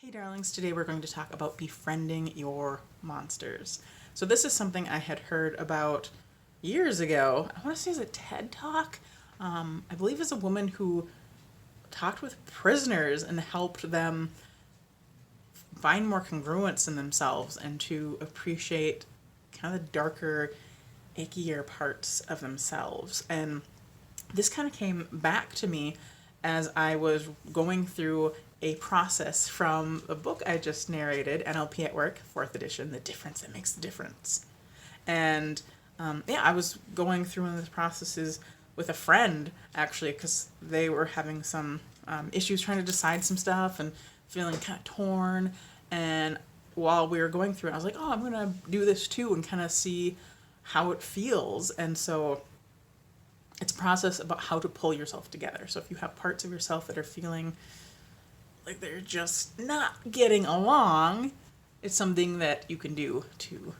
Hey darlings, today we're going to talk about befriending your monsters. So this is something I had heard about years ago. I want to say it's a TED Talk. I believe it's a woman who talked with prisoners and helped them find more congruence in themselves and to appreciate kind of the darker, ickier parts of themselves. And this kind of came back to me as I was going through a process from a book I just narrated, NLP at Work, 4th edition, The Difference That Makes the Difference. And I was going through one of the processes with a friend, actually, because they were having some issues trying to decide some stuff and feeling kind of torn. And while we were going through it, I was like, oh, I'm going to do this too and kind of see how it feels. And so it's a process about how to pull yourself together. So if you have parts of yourself that are feeling like they're just not getting along, it's something that you can do to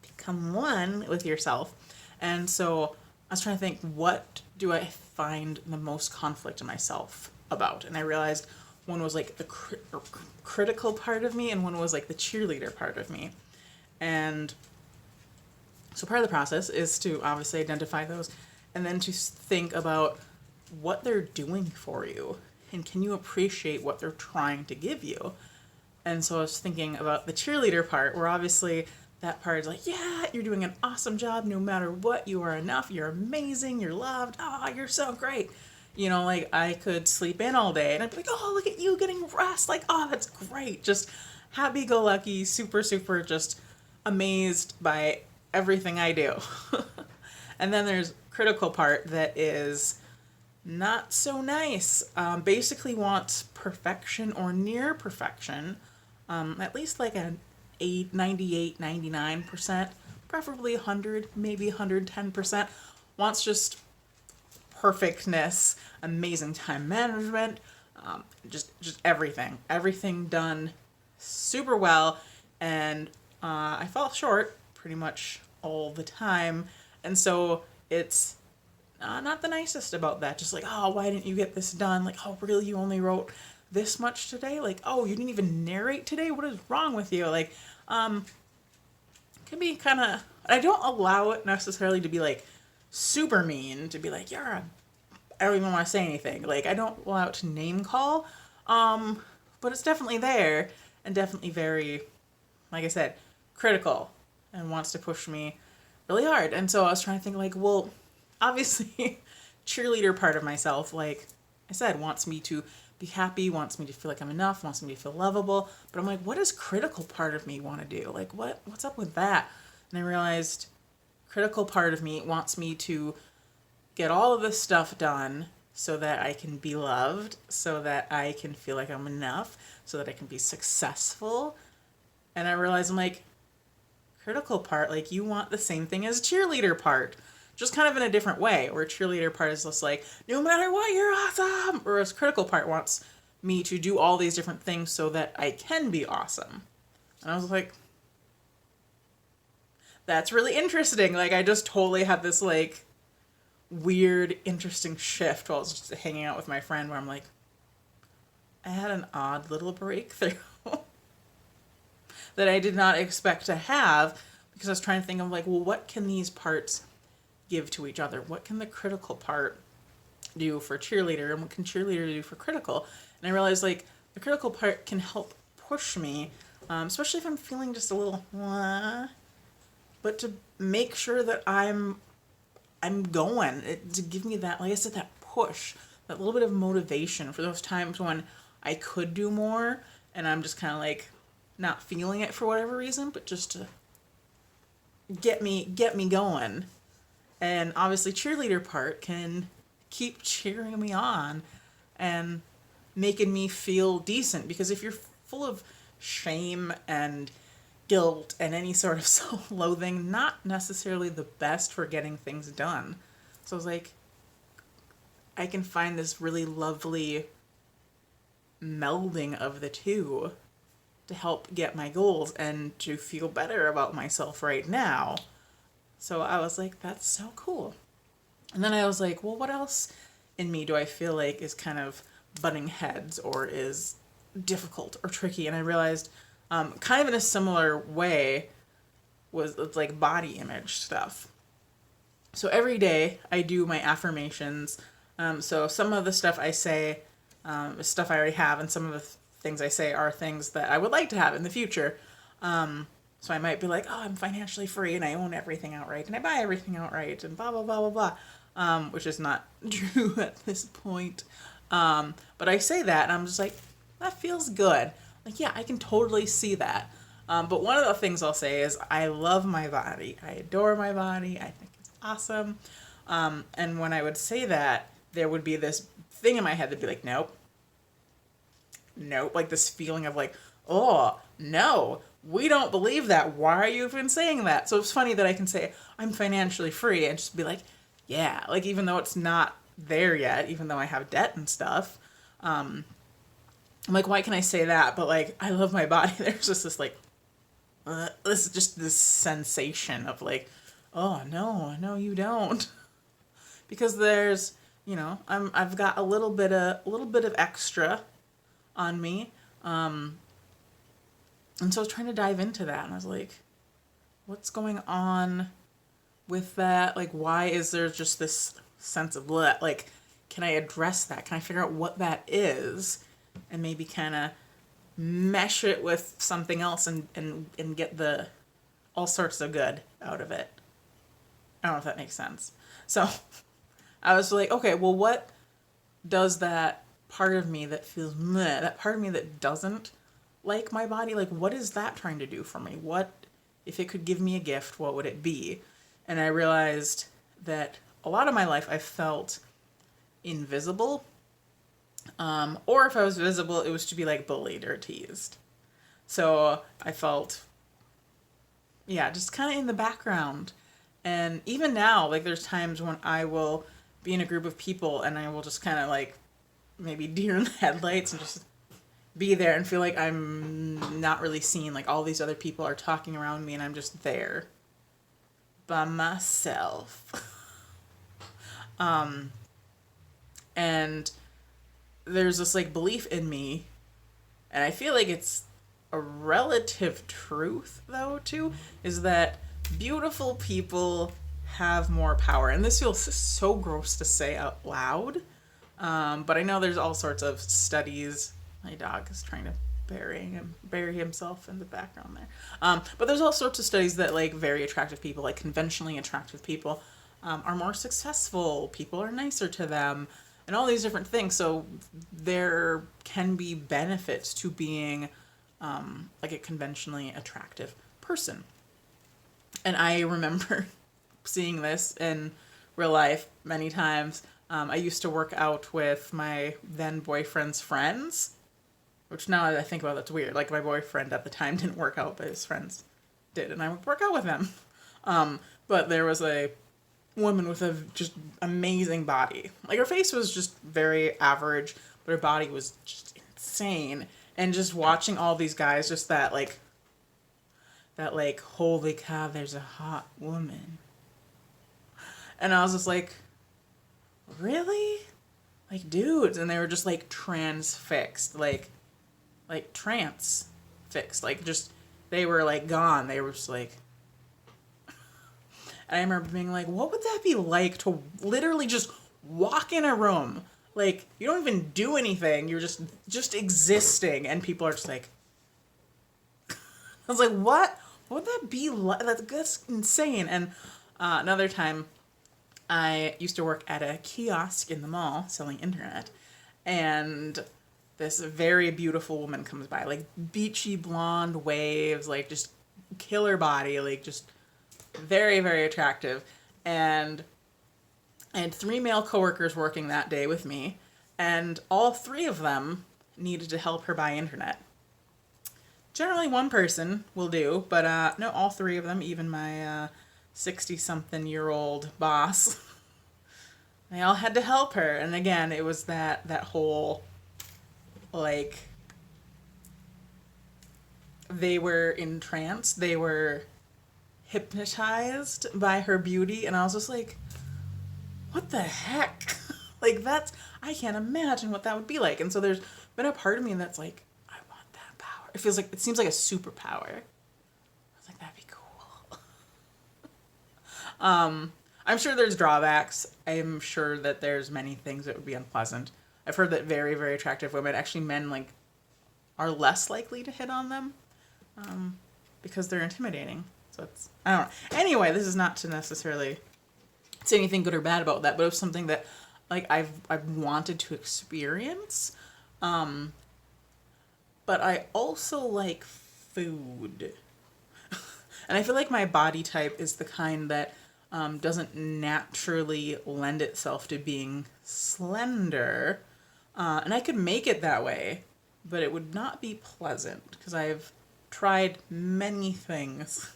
become one with yourself. And so I was trying to think, what do I find the most conflict in myself about? And I realized one was like the critical part of me and one was like the cheerleader part of me. And so part of the process is to obviously identify those and then to think about what they're doing for you. And can you appreciate what they're trying to give you? And so I was thinking about the cheerleader part, where obviously that part is like, yeah, you're doing an awesome job no matter what. You are enough. You're amazing. You're loved. Oh, you're so great. You know, like I could sleep in all day and I'd be like, oh, look at you getting rest. Like, oh, that's great. Just happy-go-lucky, super, super just amazed by everything I do. And then there's critical part that is not so nice. Basically wants perfection or near perfection, at least like an 98, 99%, preferably 100, maybe 110%. Wants just perfectness, amazing time management, just everything done super well. And I fall short pretty much all the time. And so it's not the nicest about that. Just like, oh, why didn't you get this done? Like, oh, really? You only wrote this much today? Like, oh, you didn't even narrate today? What is wrong with you? Like, can be kind of, I don't allow it necessarily to be like super mean, to be like, I don't even want to say anything. Like, I don't allow it to name call. But it's definitely there and definitely very, like I said, critical and wants to push me really hard. And so I was trying to think like, well, obviously cheerleader part of myself, like I said, wants me to be happy, wants me to feel like I'm enough, wants me to feel lovable. But I'm like, what does critical part of me want to do? Like, what's up with that? And I realized critical part of me wants me to get all of this stuff done so that I can be loved, so that I can feel like I'm enough, so that I can be successful. And I realized I'm like, critical part, like you want the same thing as cheerleader part, just kind of in a different way, where cheerleader part is just like, no matter what, you're awesome. Whereas critical part wants me to do all these different things so that I can be awesome. And I was like, that's really interesting. Like, I just totally had this like weird, interesting shift while I was just hanging out with my friend where I'm like, I had an odd little breakthrough that I did not expect to have, because I was trying to think of like, well, what can these parts give to each other? What can the critical part do for cheerleader, and what can cheerleader do for critical? And I realized like the critical part can help push me, especially if I'm feeling just a little but to make sure that I'm going, to give me that, like I said, that push, that little bit of motivation for those times when I could do more and I'm just kind of like not feeling it for whatever reason, but just to get me going. And obviously cheerleader part can keep cheering me on and making me feel decent, because if you're full of shame and guilt and any sort of self-loathing, not necessarily the best for getting things done. So I was like, I can find this really lovely melding of the two to help get my goals and to feel better about myself right now. So I was like, that's so cool. And then I was like, well, what else in me do I feel like is kind of butting heads or is difficult or tricky. And I realized, kind of in a similar way, was like body image stuff. So every day I do my affirmations. So some of the stuff I say is stuff I already have, and some of the things I say are things that I would like to have in the future. So I might be like, oh, I'm financially free and I own everything outright and I buy everything outright and blah, blah, blah, blah, blah, which is not true at this point. But I say that and I'm just like, that feels good. Like, yeah, I can totally see that. But one of the things I'll say is I love my body. I adore my body. I think it's awesome. And when I would say that, there would be this thing in my head that'd be like, nope. Nope. Like this feeling of like, oh, no, we don't believe that. Why are you even saying that? So it's funny that I can say I'm financially free and just be like, yeah, like even though it's not there yet, even though I have debt and stuff, I'm like, why can I say that? But like, I love my body. There's just this like, this is just this sensation of like, oh no, you don't, because there's, you know, I've got a little bit of extra on me, and so I was trying to dive into that, and I was like, what's going on with that? Like, why is there just this sense of bleh? Like, can I address that? Can I figure out what that is? And maybe kind of mesh it with something else and get the all sorts of good out of it. I don't know if that makes sense. So I was like, okay, well, what does that part of me that feels meh, that part of me that doesn't like my body, like what is that trying to do for me? What, if it could give me a gift, what would it be? And I realized that a lot of my life I felt invisible. Or if I was visible, it was to be like bullied or teased. So I felt, yeah, just kind of in the background. And even now, like there's times when I will be in a group of people and I will just kind of like maybe deer in the headlights and just be there and feel like I'm not really seen. Like all these other people are talking around me and I'm just there by myself. And there's this like belief in me, and I feel like it's a relative truth though too, is that beautiful people have more power. And this feels so gross to say out loud, but I know there's all sorts of studies. My dog is trying to bury himself in the background there. But there's all sorts of studies that like very attractive people, like conventionally attractive people, are more successful. People are nicer to them, and all these different things. So there can be benefits to being like a conventionally attractive person. And I remember seeing this in real life many times. I used to work out with my then boyfriend's friends, which now that I think about, that's weird. Like my boyfriend at the time didn't work out, but his friends did, and I would work out with them. But there was a woman with a just amazing body. Like her face was just very average, but her body was just insane. And just watching all these guys, just that like, holy cow, there's a hot woman. And I was just like, really? Like dudes. And they were just like transfixed, like transfixed, like just, they were like gone. They were just like, and I remember being like, what would that be like to literally just walk in a room? Like, you don't even do anything. You're just existing. And people are just like, I was like, what? What would that be like? That's insane. And another time, I used to work at a kiosk in the mall selling internet. And this very beautiful woman comes by, like beachy blonde waves, like just killer body, like just very, very attractive. And I had 3 male coworkers working that day with me, and all 3 of them needed to help her buy internet. Generally 1 person will do, but no, all 3 of them, even my 60-something-year-old boss, they all had to help her. And again, it was that whole, like, they were entranced, they were hypnotized by her beauty, and I was just like, what the heck? Like, I can't imagine what that would be like. And so there's been a part of me that's like, I it seems like a superpower. I was like, that'd be cool. I'm sure there's drawbacks. I'm sure that there's many things that would be unpleasant. I've heard that very, very attractive women, actually men, like, are less likely to hit on them, because they're intimidating. So it's, I don't know. Anyway, this is not to necessarily say anything good or bad about that, but it was something that, like, I've wanted to experience. But I also like food. And I feel like my body type is the kind that doesn't naturally lend itself to being slender. And I could make it that way, but it would not be pleasant because I've tried many things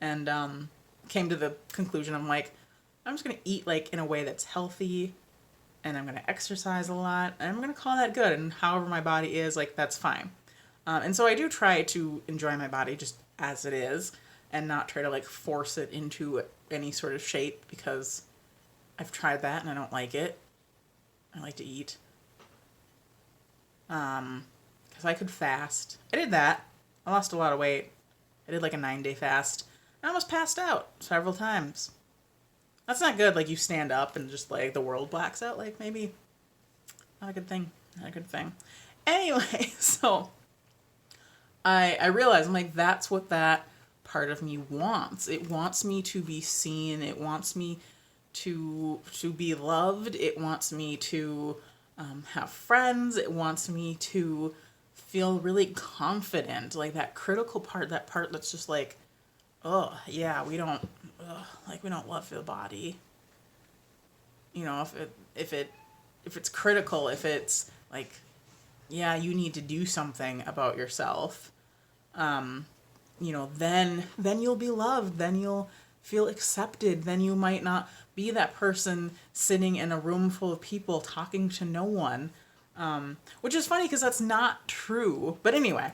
and came to the conclusion, I'm like, I'm just going to eat like in a way that's healthy, and I'm going to exercise a lot, and I'm going to call that good, and however my body is, like, that's fine. And so I do try to enjoy my body just as it is and not try to like force it into any sort of shape, because I've tried that and I don't like it. I like to eat. Because I could fast. I did that. I lost a lot of weight. I did like a 9-day fast. I almost passed out several times. That's not good. Like, you stand up and just like the world blacks out. Like, maybe not a good thing. Not a good thing. Anyway, so I realized, I'm like, that's what that part of me wants. It wants me to be seen. It wants me to be loved. It wants me to have friends. It wants me to feel really confident. Like, that critical part, that part that's just like, oh yeah, we don't love the body. You know, if it's critical, if it's like, yeah, you need to do something about yourself, you know, then you'll be loved, then you'll feel accepted, then you might not be that person sitting in a room full of people talking to no one, which is funny because that's not true. But anyway,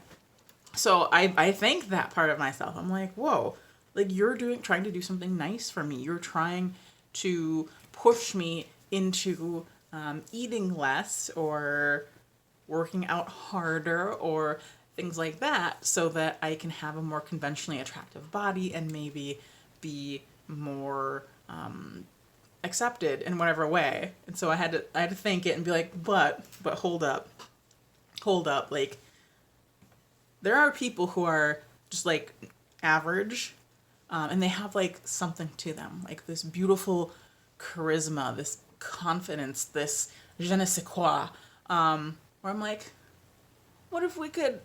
so I thank that part of myself. I'm like, whoa, like, you're trying to do something nice for me. You're trying to push me into eating less or working out harder or things like that, so that I can have a more conventionally attractive body and maybe be more accepted in whatever way. And so I had to thank it and be like, but hold up, like, there are people who are just like average, and they have like something to them, like this beautiful charisma, this confidence, this je ne sais quoi, where I'm like, what if we could,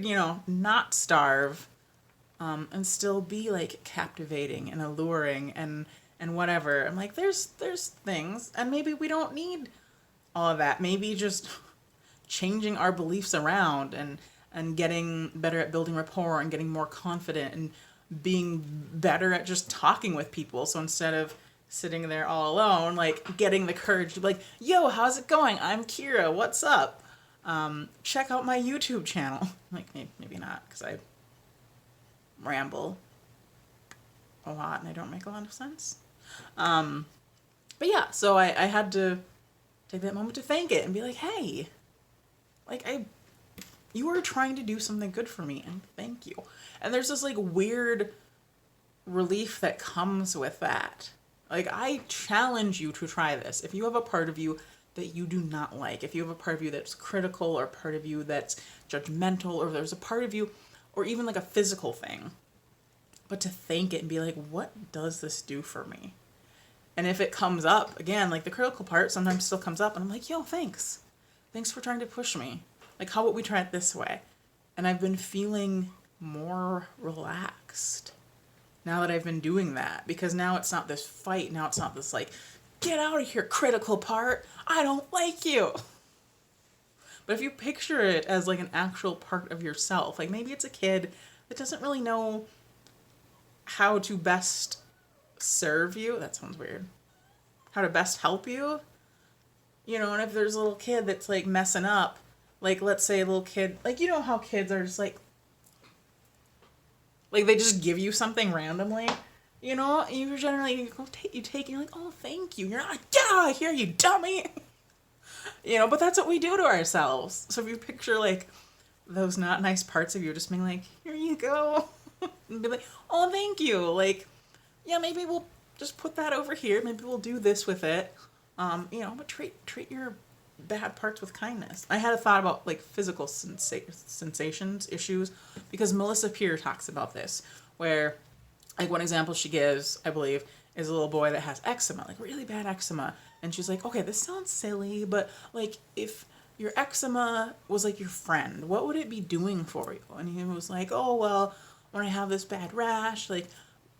you know, not starve, and still be like captivating and alluring and whatever. I'm like, there's things, and maybe we don't need all of that. Maybe just changing our beliefs around and getting better at building rapport and getting more confident and being better at just talking with people. So instead of sitting there all alone, like, getting the courage to be like, yo, how's it going? I'm Kira. What's up? Check out my YouTube channel. Like, maybe not, because I ramble a lot and I don't make a lot of sense. But yeah, so I had to take that moment to thank it and be like, hey, like, you are trying to do something good for me, and thank you. And there's this like weird relief that comes with that. Like, I challenge you to try this. If you have a part of you that you do not like, if you have a part of you that's critical, or a part of you that's judgmental, or there's a part of you, or even like a physical thing, but to thank it and be like, what does this do for me? And if it comes up, again, like the critical part sometimes still comes up, and I'm like, yo, thanks. Thanks for trying to push me. Like, how about we try it this way? And I've been feeling more relaxed now that I've been doing that, because now it's not this fight. Now it's not this like, get out of here, critical part. I don't like you. But if you picture it as like an actual part of yourself, like maybe it's a kid that doesn't really know how to best serve you. That sounds weird. How to best help you. You know, and if there's a little kid that's like messing up, like, let's say a little kid, like, you know how kids are just like they just give you something randomly, you know, you generally, you take, you're like, oh, thank you. You're not like, get out of here, you dummy. You know, but that's what we do to ourselves. So if you picture like those not nice parts of you just being like, here you go. And be like, oh, thank you. Like, yeah, maybe we'll just put that over here. Maybe we'll do this with it. But treat your bad parts with kindness. I had a thought about like physical sensations issues, because Melissa Peer talks about this, where like one example she gives, I believe, is a little boy that has eczema, like really bad eczema. And she's like, okay, this sounds silly, but like if your eczema was like your friend, what would it be doing for you? And he was like, oh, well, when I have this bad rash, like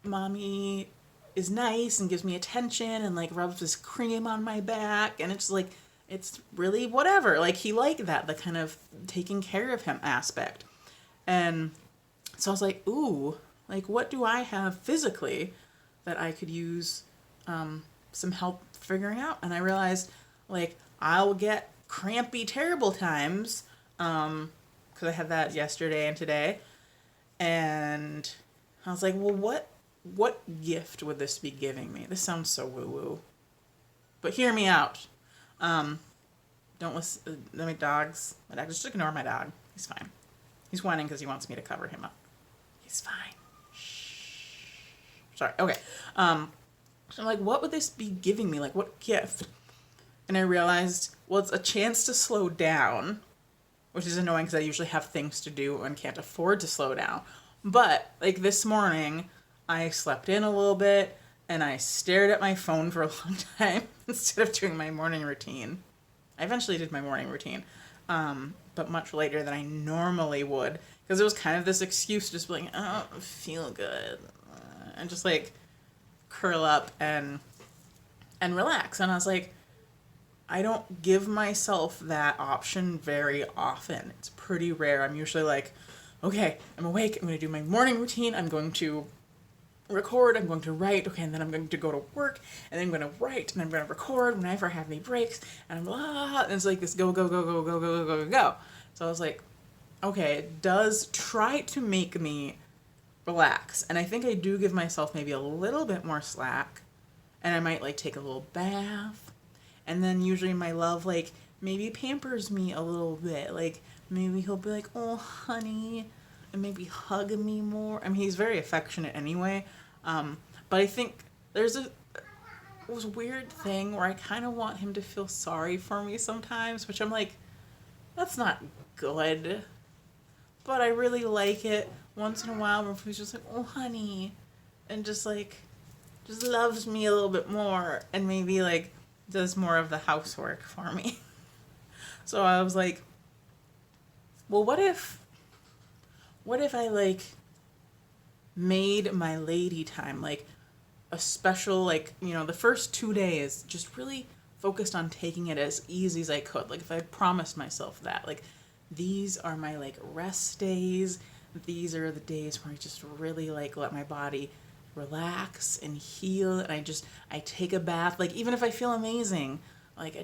mommy is nice and gives me attention and like rubs this cream on my back. And it's like, it's really whatever. Like he liked that, the kind of taking care of him aspect. And so I was like, ooh, like what do I have physically that I could use some help figuring out? And I realized like I'll get crampy, terrible times because I had that yesterday and today. And I was like, well, what gift would this be giving me? This sounds so woo-woo. But hear me out. Don't listen. My dog, just ignore my dog. He's fine. He's whining because he wants me to cover him up. He's fine. Shh. Sorry. Okay. So I'm like, what would this be giving me? Like, what gift? And I realized, well, it's a chance to slow down, which is annoying because I usually have things to do and can't afford to slow down. But like this morning, I slept in a little bit and I stared at my phone for a long time instead of doing my morning routine. I eventually did my morning routine, but much later than I normally would, because it was kind of this excuse to just be like, I don't feel good, and just like curl up and relax. And I was like, I don't give myself that option very often. It's pretty rare. I'm usually like, okay, I'm awake, I'm going to do my morning routine, I'm going to record, I'm going to write, okay, and then I'm going to go to work, and then I'm going to write, and I'm going to record whenever I have any breaks, and I'm blah, and it's like this go, go, go, go, go, go, go, go, go. So I was like, okay, it does try to make me relax, and I think I do give myself maybe a little bit more slack, and I might like take a little bath, and then usually my love like maybe pampers me a little bit, like maybe he'll be like, oh honey, and maybe hug me more. I mean, he's very affectionate anyway, but I think there's this weird thing where I kind of want him to feel sorry for me sometimes, which I'm like, that's not good, but I really like it once in a while when he's just like, oh honey, and just loves me a little bit more, and maybe like does more of the housework for me. So I was like, well, what if I like made my lady time like a special, like, the first 2 days just really focused on taking it as easy as I could. Like if I promised myself that, like, these are my like rest days, these are the days where I just really like let my body relax and heal, and I take a bath, like even if I feel amazing, like I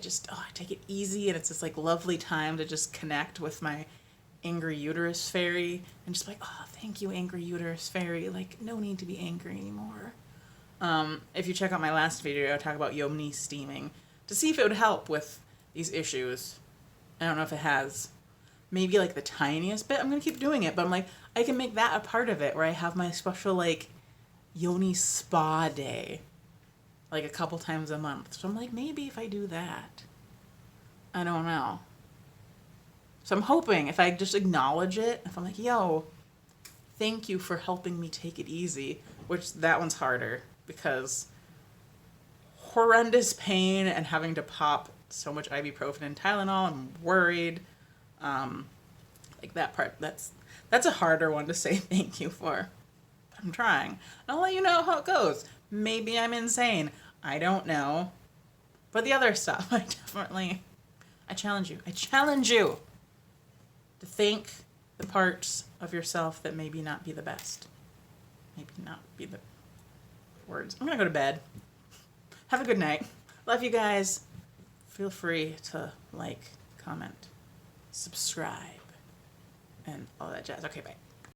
take it easy, and it's this like lovely time to just connect with my angry uterus fairy and just like, oh, thank you, angry uterus fairy, like no need to be angry anymore. If you check out my last video, I talk about yoni steaming to see if it would help with these issues. I don't know if it has, maybe like the tiniest bit. I'm gonna keep doing it, but I'm like, I can make that a part of it where I have my special like yoni spa day like a couple times a month. So I'm like, maybe if I do that, I don't know. So I'm hoping if I just acknowledge it, if I'm like, yo, thank you for helping me take it easy, which that one's harder because horrendous pain and having to pop so much ibuprofen and Tylenol, I'm worried. Like that part, that's a harder one to say thank you for. I'm trying. And I'll let you know how it goes. Maybe I'm insane. I don't know. But the other stuff, I challenge you. I challenge you to think the parts of yourself that maybe not be the best. Maybe not be the words. I'm going to go to bed. Have a good night. Love you guys. Feel free to like, comment, subscribe, and all that jazz. Okay, bye.